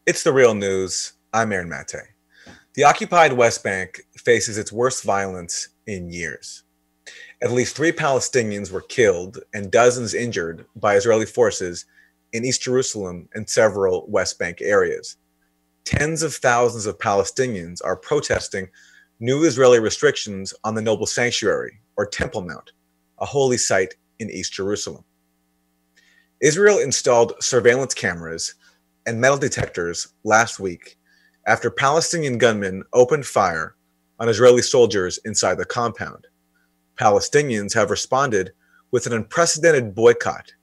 It's the real news. I'm Aaron Mate. The occupied West Bank faces its worst violence in years. At least 3 Palestinians were killed and dozens injured by Israeli forces in East Jerusalem and several West Bank areas. Tens of thousands of Palestinians are protesting new Israeli restrictions on the Noble Sanctuary, or Temple Mount, a holy site in East Jerusalem. Israel installed surveillance cameras and metal detectors last week after Palestinian gunmen opened fire on Israeli soldiers inside the compound. Palestinians have responded with an unprecedented boycott,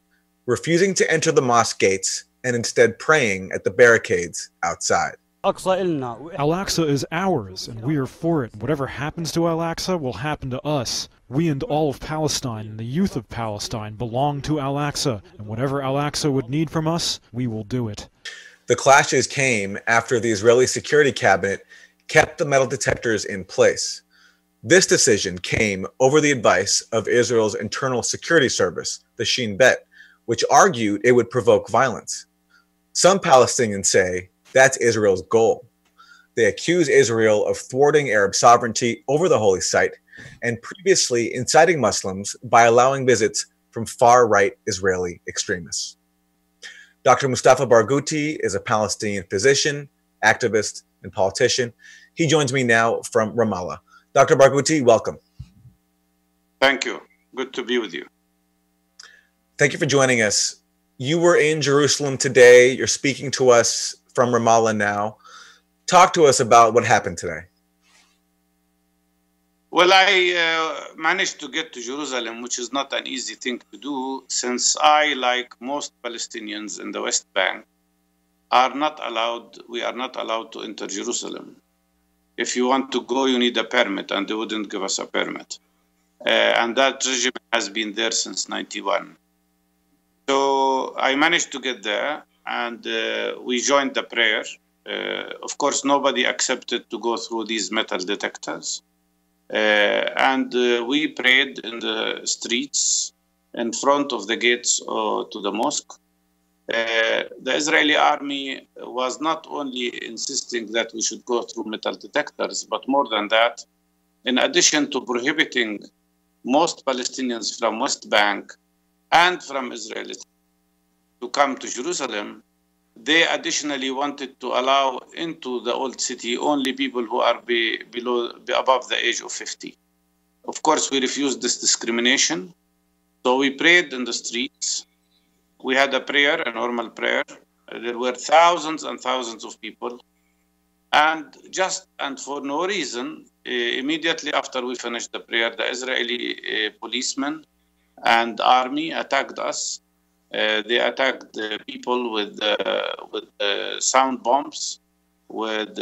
refusing to enter the mosque gates and instead praying at the barricades outside. Al-Aqsa is ours, and we are for it. Whatever happens to Al-Aqsa will happen to us. We and all of Palestine and the youth of Palestine belong to Al-Aqsa, and whatever Al-Aqsa would need from us, we will do it. The clashes came after the Israeli security cabinet kept the metal detectors in place. This decision came over the advice of Israel's internal security service, the Shin Bet, which argued it would provoke violence. Some Palestinians say that's Israel's goal. They accuse Israel of thwarting Arab sovereignty over the holy site and previously inciting Muslims by allowing visits from far-right Israeli extremists. Dr. Mustafa Barghouti is a Palestinian physician, activist, and politician. He joins me now from Ramallah. Dr. Barghouti, welcome. Thank you. Good to be with you. Thank you for joining us. You were in Jerusalem today. You're speaking to us from Ramallah now. Talk to us about what happened today. Well, I managed to get to Jerusalem, which is not an easy thing to do, since I, like most Palestinians in the West Bank, we are not allowed to enter Jerusalem. If you want to go, you need a permit, and they wouldn't give us a permit. And that regime has been there since 91. So I managed to get there, and we joined the prayer. Of course, nobody accepted to go through these metal detectors. And we prayed in the streets in front of the gates to the mosque. The Israeli army was not only insisting that we should go through metal detectors, but more than that, in addition to prohibiting most Palestinians from West Bank and from Israel to come to Jerusalem, they additionally wanted to allow into the old city only people who are above the age of 50. Of course, we refused this discrimination. So we prayed in the streets. We had a prayer, a normal prayer. There were thousands and thousands of people. And for no reason, immediately after we finished the prayer, the Israeli policemen and army attacked us. They attacked the people with sound bombs, with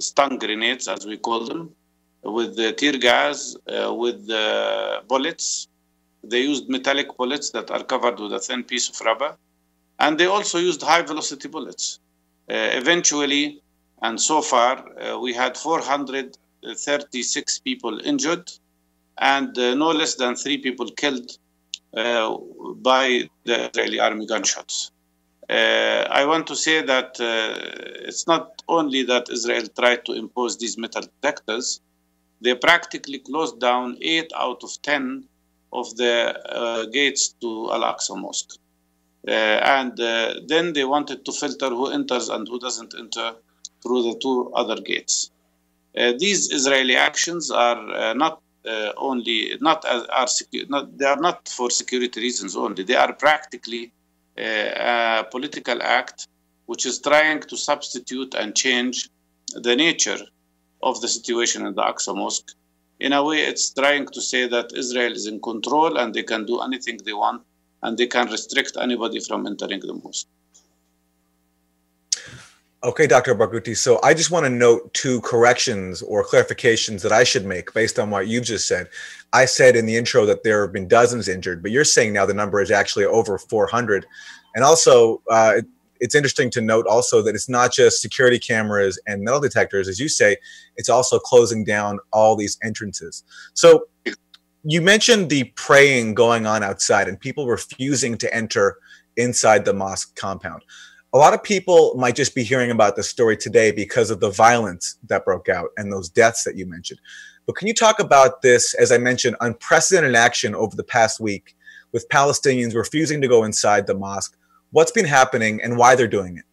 stun grenades, as we call them, with tear gas, with bullets. They used metallic bullets that are covered with a thin piece of rubber. And they also used high-velocity bullets. Eventually, and so far, we had 436 people injured and no less than 3 people killed by the Israeli army gunshots. I want to say that it's not only that Israel tried to impose these metal detectors, they practically closed down 8 out of 10 of the gates to Al-Aqsa Mosque. And then they wanted to filter who enters and who doesn't enter through the 2 other gates. These Israeli actions are they are not for security reasons only. They are practically a political act which is trying to substitute and change the nature of the situation in the Aqsa Mosque. In a way, it's trying to say that Israel is in control and they can do anything they want and they can restrict anybody from entering the mosque. Okay, Dr. Barghouti, so I just want to note 2 corrections or clarifications that I should make based on what you've just said. I said in the intro that there have been dozens injured, but you're saying now the number is actually over 400. And also, it's interesting to note also that it's not just security cameras and metal detectors, as you say, it's also closing down all these entrances. So you mentioned the praying going on outside and people refusing to enter inside the mosque compound. A lot of people might just be hearing about this story today because of the violence that broke out and those deaths that you mentioned. But can you talk about this, as I mentioned, unprecedented action over the past week with Palestinians refusing to go inside the mosque? What's been happening and why they're doing it?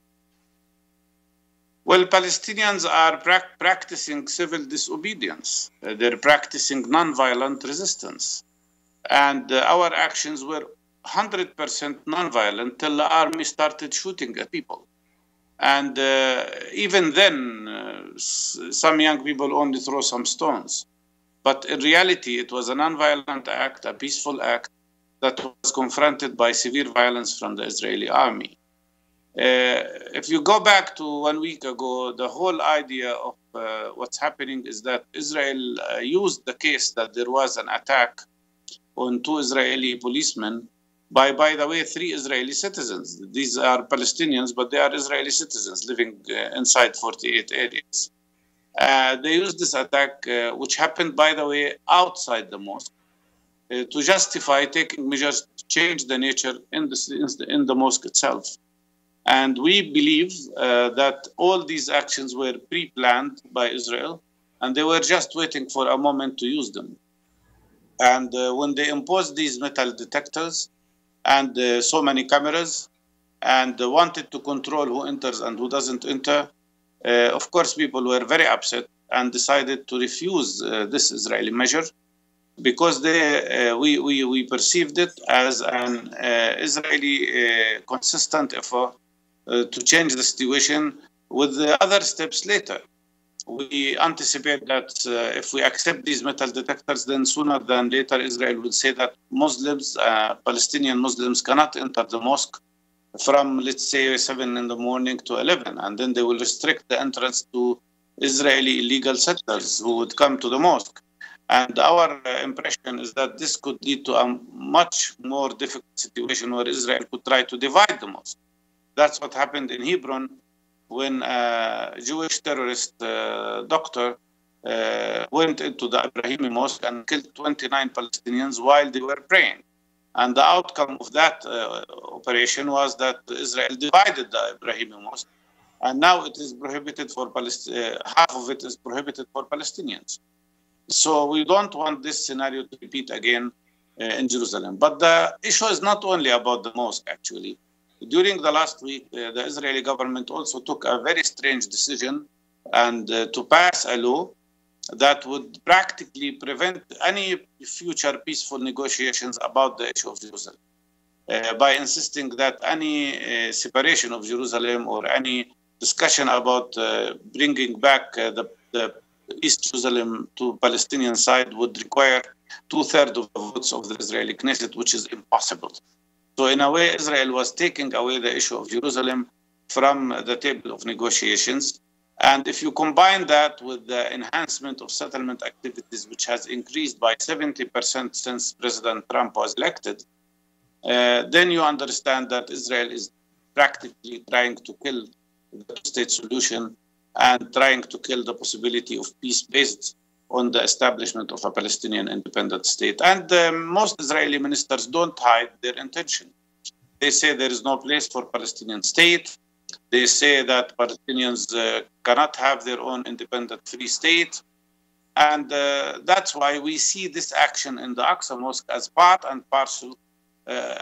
Well, Palestinians are practicing civil disobedience. They're practicing nonviolent resistance. And our actions were 100% nonviolent till the army started shooting at people. And even then, some young people only throw some stones. But in reality, it was a nonviolent act, a peaceful act that was confronted by severe violence from the Israeli army. If you go back to 1 week ago, the whole idea of what's happening is that Israel used the case that there was an attack on 2 Israeli policemen by the way, 3 Israeli citizens. These are Palestinians, but they are Israeli citizens living inside 48 areas. They used this attack, which happened, by the way, outside the mosque, to justify taking measures to change the nature in the mosque itself. And we believe that all these actions were pre-planned by Israel, and they were just waiting for a moment to use them. And when they imposed these metal detectors and so many cameras and wanted to control who enters and who doesn't enter, of course, people were very upset and decided to refuse this Israeli measure because we perceived it as an Israeli consistent effort to change the situation with the other steps later. We anticipate that if we accept these metal detectors, then sooner than later Israel would say that Muslims, Palestinian Muslims, cannot enter the mosque from, let's say, 7 in the morning to 11. And then they will restrict the entrance to Israeli illegal settlers who would come to the mosque. And our impression is that this could lead to a much more difficult situation where Israel could try to divide the mosque. That's what happened in Hebron when a Jewish terrorist doctor went into the Ibrahimi Mosque and killed 29 Palestinians while they were praying. And the outcome of that operation was that Israel divided the Ibrahimi Mosque, and now it is prohibited for half of it is prohibited for Palestinians. So we don't want this scenario to repeat again in Jerusalem. But the issue is not only about the mosque, actually. During the last week, the Israeli government also took a very strange decision and to pass a law that would practically prevent any future peaceful negotiations about the issue of Jerusalem by insisting that any separation of Jerusalem or any discussion about bringing back the East Jerusalem to Palestinian side would require 2/3 of the votes of the Israeli Knesset, which is impossible. So in a way, Israel was taking away the issue of Jerusalem from the table of negotiations. And if you combine that with the enhancement of settlement activities, which has increased by 70% since President Trump was elected, then you understand that Israel is practically trying to kill the two-state solution and trying to kill the possibility of peace based on the establishment of a Palestinian independent state. And most Israeli ministers don't hide their intention. They say there is no place for Palestinian state. They say that Palestinians cannot have their own independent free state. And that's why we see this action in the Al-Aqsa Mosque as part and parcel,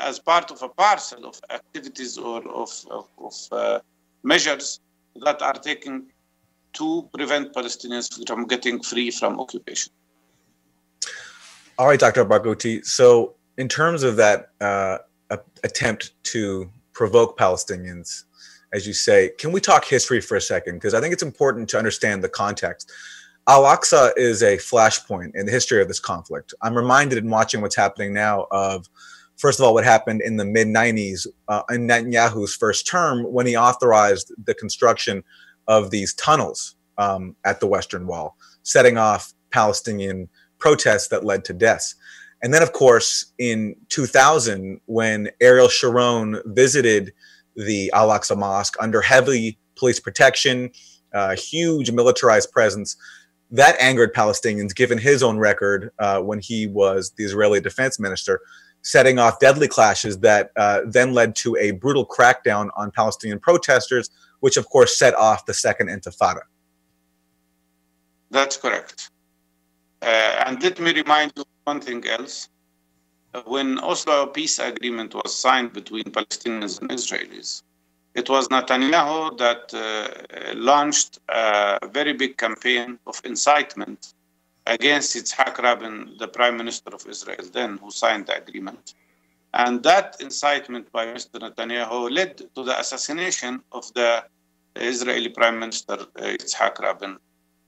as part of a parcel of activities or of measures that are taken to prevent Palestinians from getting free from occupation. All right, Dr. Barghouti. So in terms of that attempt to provoke Palestinians, as you say, can we talk history for a second? Because I think it's important to understand the context. Al-Aqsa is a flashpoint in the history of this conflict. I'm reminded in watching what's happening now of, first of all, what happened in the mid-90s in Netanyahu's first term when he authorized the construction of these tunnels at the Western Wall, setting off Palestinian protests that led to deaths. And then, of course, in 2000, when Ariel Sharon visited the Al-Aqsa Mosque under heavy police protection, huge militarized presence, that angered Palestinians, given his own record when he was the Israeli defense minister. setting off deadly clashes that then led to a brutal crackdown on Palestinian protesters, which of course set off the Second Intifada. That's correct. And let me remind you one thing else. When Oslo peace agreement was signed between Palestinians and Israelis, it was Netanyahu that launched a very big campaign of incitement against Yitzhak Rabin, the Prime Minister of Israel then, who signed the agreement. And that incitement by Mr. Netanyahu led to the assassination of the Israeli Prime Minister Yitzhak Rabin.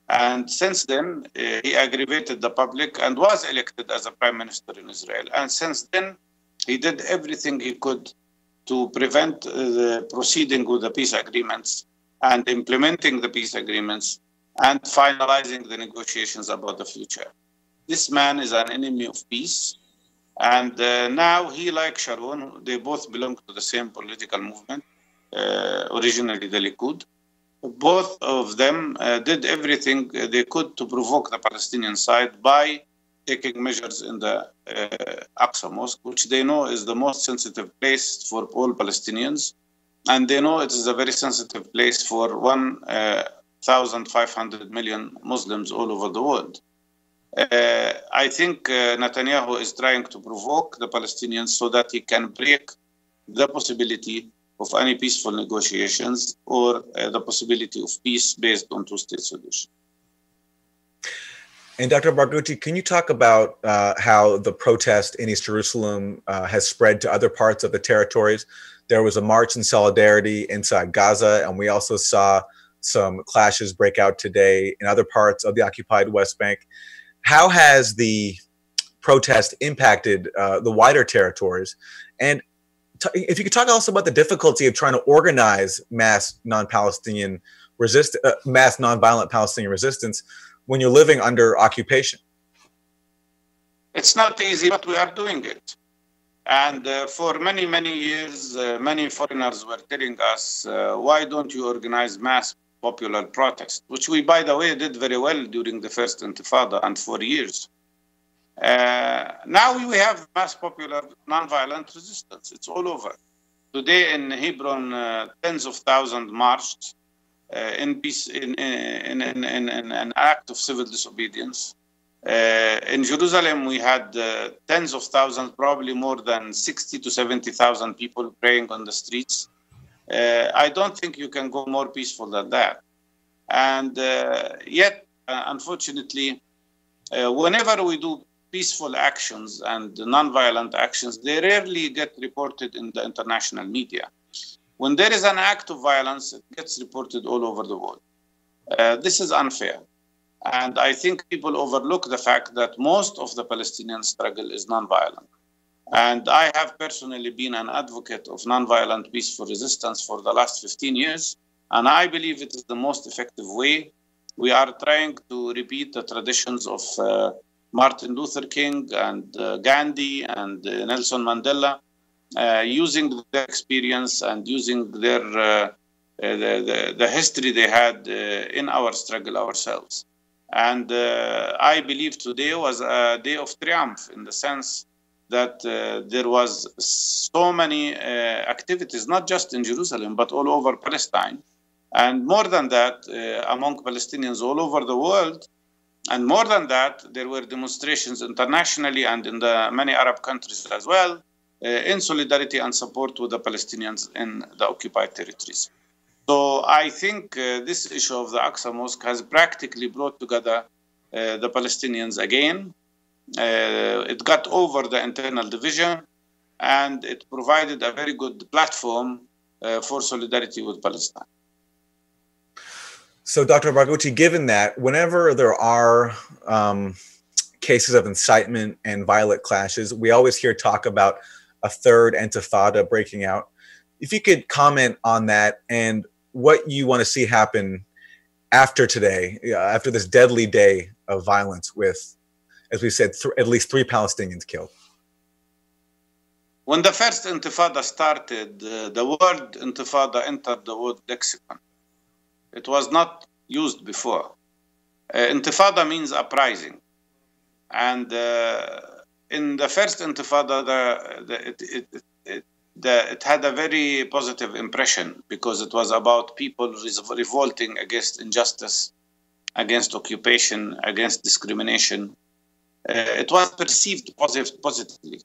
And since then, he aggravated the public and was elected as a prime minister in Israel. And since then, he did everything he could to prevent the proceeding with the peace agreements and implementing the peace agreements and finalizing the negotiations about the future. This man is an enemy of peace. And now he, like Sharon, they both belong to the same political movement, originally the Likud. Both of them did everything they could to provoke the Palestinian side by taking measures in the Aqsa Mosque, which they know is the most sensitive place for all Palestinians. And they know it is a very sensitive place for 1,500 million Muslims all over the world. I think Netanyahu is trying to provoke the Palestinians so that he can break the possibility of any peaceful negotiations or the possibility of peace based on two-state solution. And Dr. Barghouti, can you talk about how the protest in East Jerusalem has spread to other parts of the territories? There was a march in solidarity inside Gaza, and we also saw some clashes break out today in other parts of the occupied West Bank. How has the protest impacted the wider territories? And if you could talk also about the difficulty of trying to organize mass non-Palestinian mass non-violent Palestinian resistance when you're living under occupation. It's not easy, but we are doing it. And for many, many years, many foreigners were telling us, why don't you organize mass popular protest, which we, by the way, did very well during the first Intifada and for years. Now we have mass popular nonviolent resistance. It's all over. Today in Hebron, tens of thousands marched in peace in an act of civil disobedience. In Jerusalem, we had tens of thousands, probably more than 60 to 70,000 people praying on the streets. I don't think you can go more peaceful than that. And yet, unfortunately, whenever we do peaceful actions and nonviolent actions, they rarely get reported in the international media. When there is an act of violence, it gets reported all over the world. This is unfair. And I think people overlook the fact that most of the Palestinian struggle is nonviolent. And I have personally been an advocate of nonviolent peaceful resistance for the last 15 years. And I believe it is the most effective way. We are trying to repeat the traditions of Martin Luther King and Gandhi and Nelson Mandela, using their experience and using their the history they had in our struggle ourselves. And I believe today was a day of triumph in the sense that there was so many activities, not just in Jerusalem, but all over Palestine. And more than that, among Palestinians all over the world. And more than that, there were demonstrations internationally and in the many Arab countries as well, in solidarity and support with the Palestinians in the occupied territories. So I think this issue of the Aqsa Mosque has practically brought together the Palestinians again. It got over the internal division, and it provided a very good platform for solidarity with Palestine. So, Dr. Barghouti, given that, whenever there are cases of incitement and violent clashes, we always hear talk about a third Intifada breaking out. If you could comment on that and what you want to see happen after today, after this deadly day of violence with, as we said, at least 3 Palestinians killed. When the first Intifada started, the word Intifada entered the word lexicon. It was not used before. Intifada means uprising. And in the first Intifada, it had a very positive impression because it was about people revolting against injustice, against occupation, against discrimination. It was perceived positively.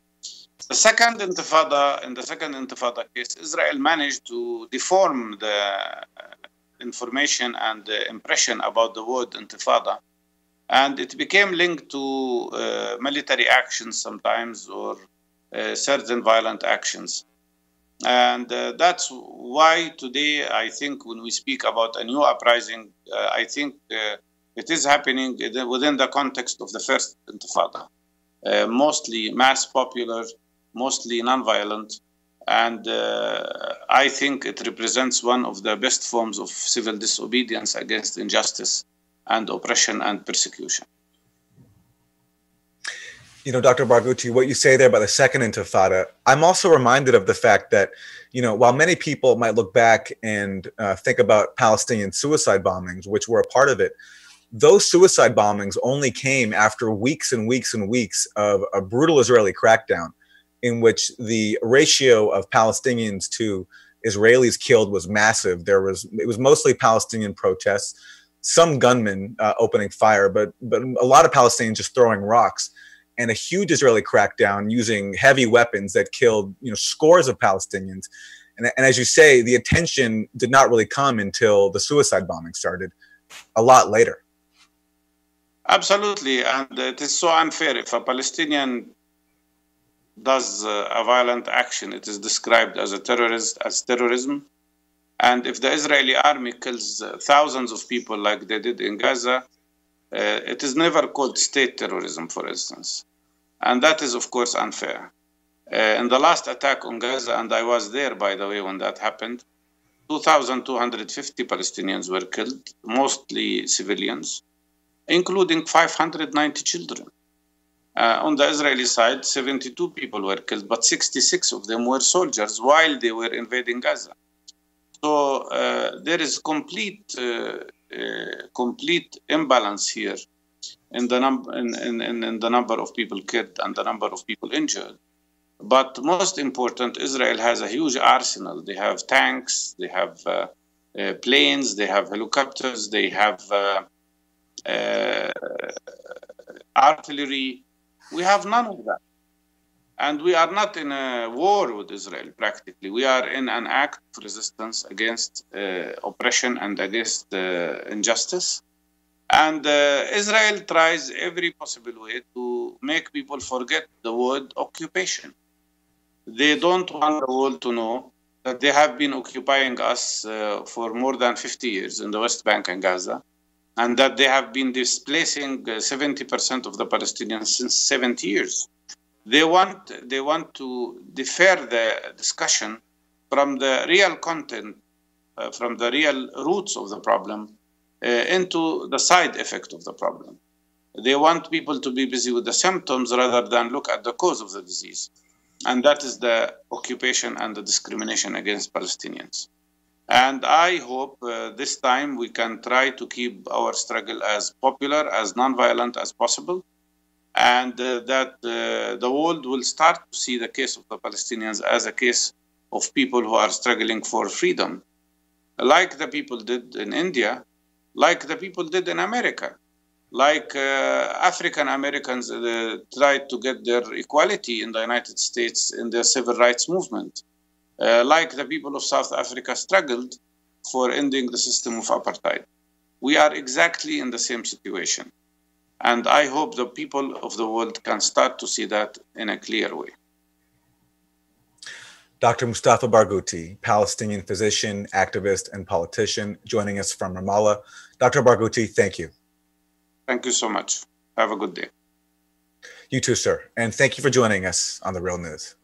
The second Intifada, in the second Intifada case, Israel managed to deform the information and the impression about the word Intifada, and it became linked to military actions sometimes or certain violent actions. And that's why today, I think, when we speak about a new uprising, I think it is happening within the context of the first Intifada. Mostly mass popular, mostly non-violent, and I think it represents one of the best forms of civil disobedience against injustice and oppression and persecution. You know, Dr. Barghouti, what you say there about the second Intifada, I'm also reminded of the fact that, you know, while many people might look back and think about Palestinian suicide bombings, which were a part of it, those suicide bombings only came after weeks and weeks and weeks of a brutal Israeli crackdown in which the ratio of Palestinians to Israelis killed was massive. It was mostly Palestinian protests, some gunmen opening fire, but a lot of Palestinians just throwing rocks, and a huge Israeli crackdown using heavy weapons that killed, you know, scores of Palestinians. And as you say, the attention did not really come until the suicide bombing started a lot later. Absolutely, and it is so unfair. If a Palestinian does a violent action, it is described as terrorism. And if the Israeli army kills thousands of people like they did in Gaza, it is never called state terrorism, for instance. And that is, of course, unfair. In the last attack on Gaza, and I was there, by the way, when that happened, 2,250 Palestinians were killed, mostly civilians, including 590 children. On the Israeli side, 72 people were killed, but 66 of them were soldiers while they were invading Gaza. So there is complete imbalance here in the number of people killed and the number of people injured. But most important, Israel has a huge arsenal. They have tanks, they have planes, they have helicopters, they have artillery. We have none of that. And we are not in a war with Israel, practically. We are in an act of resistance against oppression and against injustice. And Israel tries every possible way to make people forget the word occupation. They don't want the world to know that they have been occupying us for more than 50 years in the West Bank and Gaza, and that they have been displacing 70% of the Palestinians since 70 years. They want to defer the discussion from the real content, from the real roots of the problem, into the side effect of the problem. They want people to be busy with the symptoms rather than look at the cause of the disease. And that is the occupation and the discrimination against Palestinians. And I hope this time we can try to keep our struggle as popular, as nonviolent as possible, and that the world will start to see the case of the Palestinians as a case of people who are struggling for freedom, like the people did in India, like the people did in America, like African Americans tried to get their equality in the United States in the civil rights movement, like the people of South Africa struggled for ending the system of apartheid. We are exactly in the same situation. And I hope the people of the world can start to see that in a clear way. Dr. Mustafa Barghouti, Palestinian physician, activist, and politician, joining us from Ramallah. Dr. Barghouti, thank you. Thank you so much. Have a good day. You too, sir. And thank you for joining us on The Real News.